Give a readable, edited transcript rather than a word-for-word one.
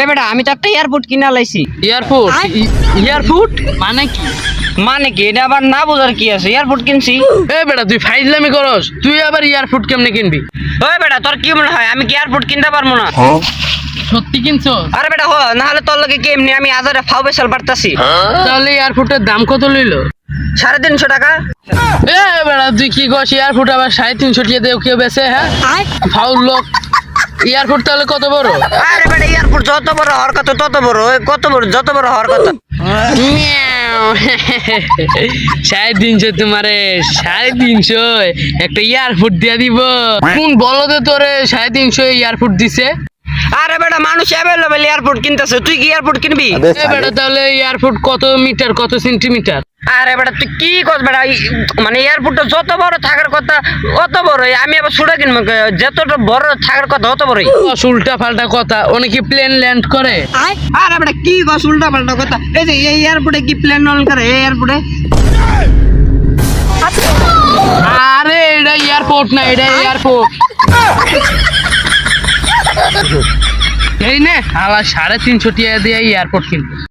এ বেটা আমি তো একটা এয়ারপোর্ট কিনা লাইছি। এয়ারপোর্ট? এয়ারপোর্ট মানে কি? মানে কি এটা আবার না বোঝার কি আছে? এয়ারপোর্ট কিনছি। এ বেটা তুই ফাইজলামি করস, তুই আবার এয়ারপোর্ট কেমনে কিনবি? ওই বেটা তোর কি মনে হয় আমি কি এয়ারপোর্ট কিনতে পারবো না? সত্যি কিনছো? আরে বেটা না হলে তোর লগে কি এমনি আমি আজারে ফাও বেসাল পারতাছি। তাহলে এয়ারপোর্টের দাম কত লইলো? 350 টাকা। এ বেটা তুই কি কস, এয়ারপোর্ট আবার 350 টাকা দিয়ে কেউ বেচে? হ্যাঁ ফাউল লোক। এয়ারপোর্ট তাহলে কত বড়? আরে বেটা এয়ারপোর্ট যত বড় হওয়ার কথা তত বড়, কত বড় যত বড় হওয়ার কথা। 350 তোমারে 350 একটা এয়ারপোর্ট দিয়া দিব? কোন বলদে তোরে 350 এয়ারপোর্ট দিছে? আরে বেটা মানুষ অ্যাভেলেবল এয়ারপোর্ট কিনতেছে, তুই কি এয়ারপোর্ট কিনবি? এ বেটা তাহলে এয়ারপোর্ট কত মিটার, কত সেন্টিমিটার? আরে বেটা তুই কি কস বেটা, মানে এয়ারপোর্টটা যত বড় থাকার কথা অত বড়ই, আমি আবার ছুটে কিনবো, যতটা বড় থাকার কথা অত বড়ই। উল্টা পাল্টা কথা, অনেকে প্লেন ল্যান্ড করে। আরে বেটা কি কস উল্টা পাল্টা কথা? এই যে এই এয়ারপোর্টে কি প্লেন ল্যান্ড করে? এই এয়ারপোর্টে আরে এটা এয়ারপোর্ট না, এটা এয়ারপোর্ট। এই নে আলা 350 টাকা দিয়ে এয়ারপোর্ট কিনবো।